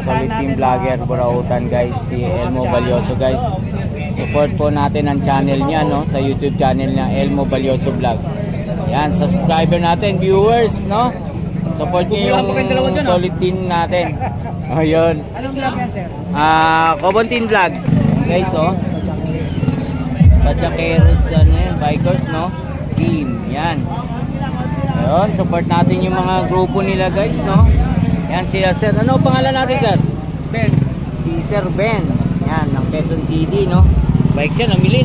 solid team vlogger Burautan guys, si Elmo Valioso guys. Support po natin ang channel niya, no, sa YouTube channel niya, Elmo Valioso Vlog. Yan, subscriber natin, viewers, no. Support niyo yung solid team natin. Ayun. Anong vlog yan, sir? Kobontin Vlog. Guys, oh. Pachakeros, ano yan, bikers, no. Team, yan. Ayun, support natin yung mga grupo nila guys, no. Yan sila sir. Ano pangalan natin sir? Ben. Si Sir Ben. Yan, ng Quezon City, no. Bike siya, namili.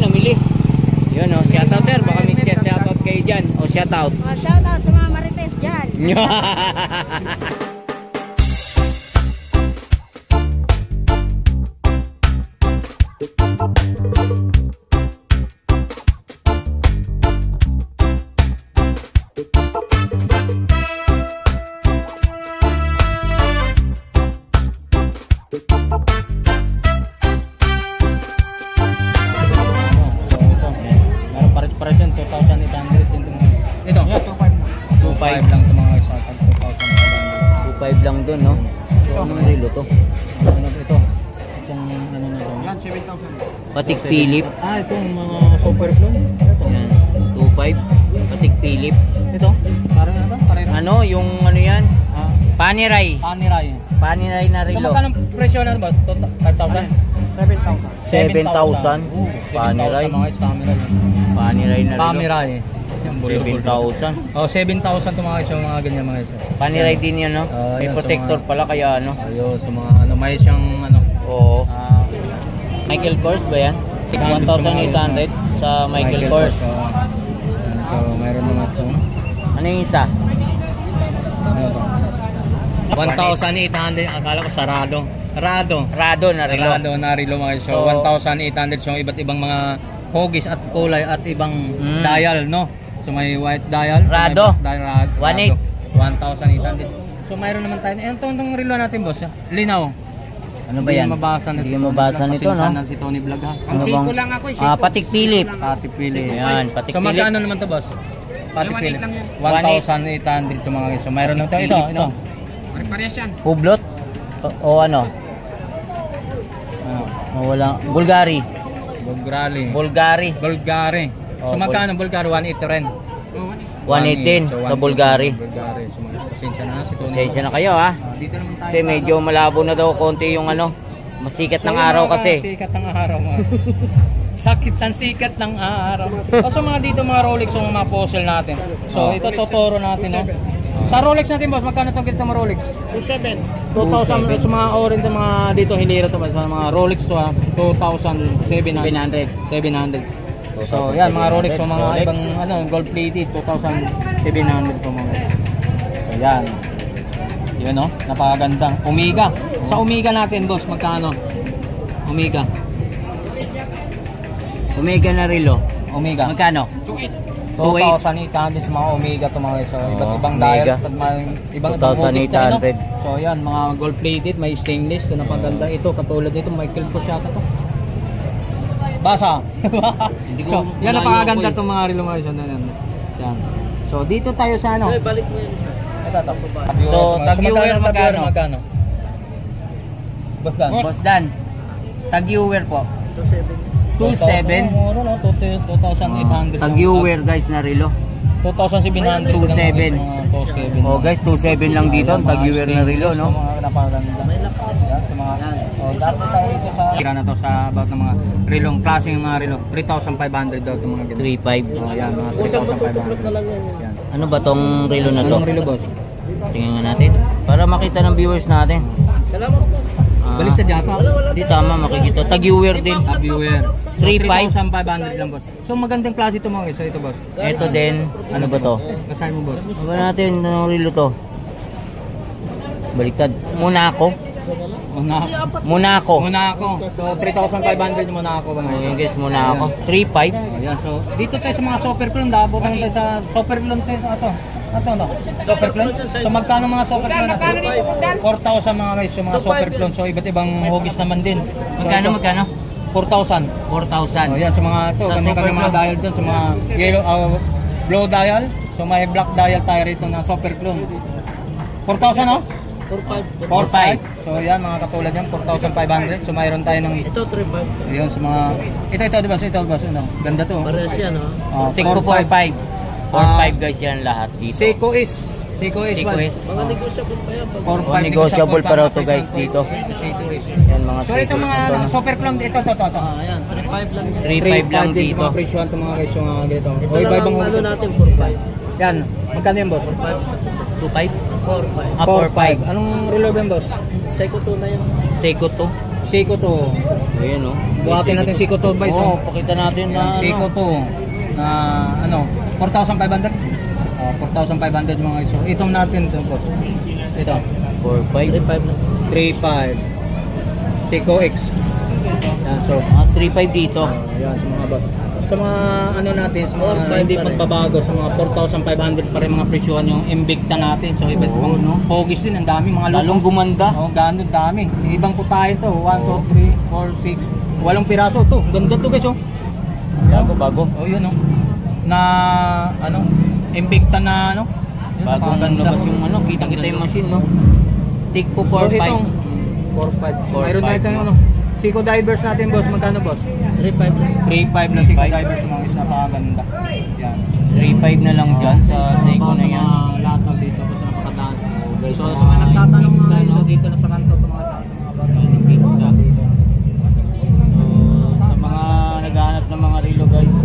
Yun, no. Shoutout sir. Baka may shoutout kayo dyan. O shoutout. Shoutout sa mga marites dyan. Ito. 2.5 lang ito mga isa. 2.5 lang dun, no. So, anong relo to? Ano ito? Itong ano na ito? Yan, 7,000. Patik Philip. Itong mga super flow. Yan, 2.5. Patik Philip. Ito? Parang ano? Ano, yung ano yan? Paniray. Paniray na So, relo. magkano presyo na ba? 5,000? 7,000. Paniray. Sa mga stamina. Paniray na relo. Pamiray. 7,000. Oh, 7,000 to mga isa, mga ganyan mga isa. Paniray din yan, no? May yan, protector sa mga, pala kaya, ano? Ayun, sa mga ano, may siyang ano. Oo. Michael Kors ba yan? 1,800 sa Michael Kors. So, mayroon naman ito. Ano yung isa? 1,800. Akala ko sarado. Rado na relo. Rado na relo mga isa. So, 1,800 yung iba't ibang mga hogis at kulay at ibang dial, no? So may white dial, Rado. 1,800. So mayroon naman tayo. Ano tong relo natin, boss? Linaw. Ano ba yan? Hindi mabasa nito, no? Si Tony Vlog, ha? Ano bang? Patik Philip. Patik Philip. Ayan, Patik So Philip. magkano naman to, boss? Patik Philip. 1,800 to mga guys. So mayroon lang ito. Ito. Parehas yan. Hublot? O ano? Wala. Bulgari. Bulgari. Oh, So magkano Bulgari? 1,800 rin. 1.8 din sa Bulgari. So pasensya na si Tony. Pasensya na kayo, ha? Dito naman tayo. Kasi medyo malabo na daw konti yung ano. Masikat ng araw kasi. Sikat ng araw mga. Sikat ng araw. So mga dito mga Rolex yung mga fossil natin. So ito Totoro natin, no. Sa Rolex natin, boss, magkano itong ganito mga Rolex? 2,700. Sa mga orange na mga dito hilera to, sa mga Rolex to, ha, 2,700. 700. So yan mga Rolex, so mga ibang ano, gold plated 2,700 po mga. So yan. Yun, no, napakaganda. Omega. Sa Omega natin, boss, magkano? Omega na relo. Omega. Magkano? 2,800 sa mga Omega to mga so iba't ibang Omega. dial at ibang 2,800. So yan mga gold plated, may stainless, so napaganda ito katulad nito Michael Kors yata to. Basa. So yan napakaganda tong mga relo mga yan. Yan. So dito tayo sa ano? Balik mo yan. So tag-viewer magkano? Boss Dan. Tag-viewer po. 2,700. 2,800. Tag-viewer guys na relo. 2,700. 2,700. Oh guys, 2,700 lang dito ang tag-viewer na relo, no? Napakaganda. Yan sa mga dapat tayo dito sa kira na to sa about ng mga relong klaseng mga relo. 3,500 daw itong mga ganito. 3,500. Oh, yan mga 3,500. Yan. Ano ba tong relo na to? Anong relo, boss? Tingnan nga natin para makita ng viewers natin. Salamat po. Baliktad yata. Di tama, makikita. Tag-viewer din. Viewer. 3,500. 3,500 lang, boss. So magandang klase ito mga guys. So ito, boss. Ito din. Ano ba to? Kasahin mo, boss. Ano ba natin? Anong relo to? Baliktad. Monaco. So 3,500 Monaco ba ngayon? Ayan guys, Monaco. 3,500. Ayan, so dito tayo sa mga super clone, dabot tayo sa super clone tayo. Ito no? Super clone. So magkano mga super clone natin? 4,000 mga guys, yung mga super clone. So iba't ibang hugis naman din. So, Magkano? 4,000. 4,000. Oh, yan sa mga ito, Sa kami super mga clone. dial doon sa mga yellow blue dial. So may black dial tayo rito na super clone. 4,000 no? 4.5. So yan mga katulad yan, 4,500. So mayroon tayo ng Ito, 3.5. ayun sa mga ito di ba? Ito ba? Ano? Ganda to. Parehas yan, no? Tig 4.5. 4.5 guys yan lahat dito. Seiko is. Seiko is. Mga negosyable pa yan. 4.5 negotiable pa raw to guys dito. Seiko is. Yan mga So ito mga Seiko. super clone ito. Ayan, 3.5 lang yan. 3.5 lang din dito. mga presyohan to mga guys yung mga ganito. Ito O, lang iba-ibang ang ano uso. natin, 4.5. Yan. Magkano yan boss? 2.5? 4.5. 4.5. Anong relo ba yan boss? Seiko 2 na yan. Seiko to. Seiko to. Ayan o. Buhatin natin Seiko to guys. Oo, pakita natin na Seiko to na ano 4,500. 4,500 mga guys. So itong natin to boss. Ito. 4.5. 3.5 lang. 3.5 Seiko X. Yan, so 3.5 dito. yan sa mga boss. Sa mga ano natin, sa mga 4.5 hindi pa rin. pagbabago, sa mga 4,500 pa rin mga presyohan yung Invicta natin. So iba't Oo, ibang no? Hogis din, ang dami mga Lalong gumanda. Oh, gano'n dami. Ibang putahe to. 1, 2, 3, 4, 6. Walong piraso to. Ganda to guys oh. Bago. Oh yun oh. Na ano, Invicta na ano. Yun, Bagong napakaganda. labas yung ano, kita-kita yung machine, no? Tig po So, 4.5. itong 4.5. So, mayroon 4.5, na itong no? ano. Seiko divers natin boss, magkano boss? 3.5 lang. 3.5 lang Seiko 3.5. divers mga is napakaganda. Yan. 3.5 na lang dyan sa Seiko na yan. Lahat ng dito basta napakadaan. guys, So sa sa mga mga nagtatanong mga Invicta, guys, no? so dito na sa kanto itong mga sa Invicta. So, sa mga naghahanap ng mga relo guys,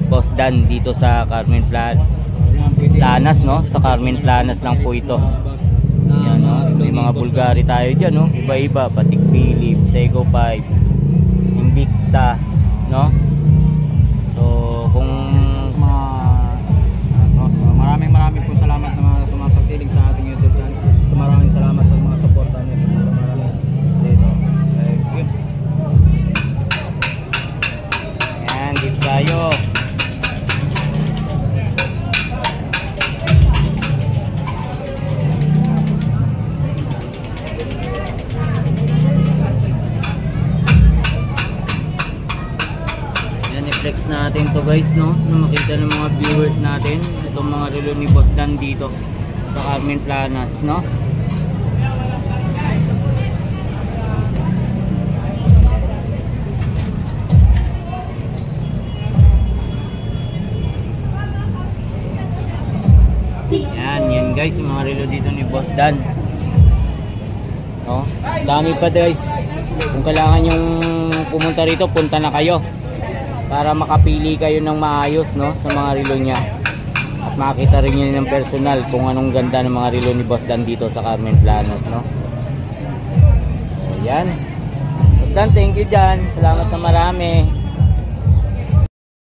Boss Dan dito sa Carmen Planas, no? Sa Carmen Planas lang po ito. Yan, no? May mga Bulgari tayo dyan, no? Iba-iba, Patek Philippe, Seiko 5, Invicta, no? So, kung mga so, maraming po salamat na mga tumapagtilig sa ating YouTube channel. So maraming salamat sa mga suporta niyo dito. Maraming dito. Yun. yan, dito tayo. Yan, i-flex natin to guys, no? Na makita ng mga viewers natin itong mga relo ni Boss Dan dito sa Carmen Planas, no? Yan guys, yung mga relo dito ni Boss Dan. No? Dami pa guys. Kung kailangan yung pumunta rito, punta na kayo para makapili kayo ng maayos, no, sa mga relo niya. At makita rin niyo ng personal kung anong ganda ng mga relo ni Boss Dan dito sa Carmen Planas, no. So, yan. Boss Dan, thank you dyan. Salamat na marami.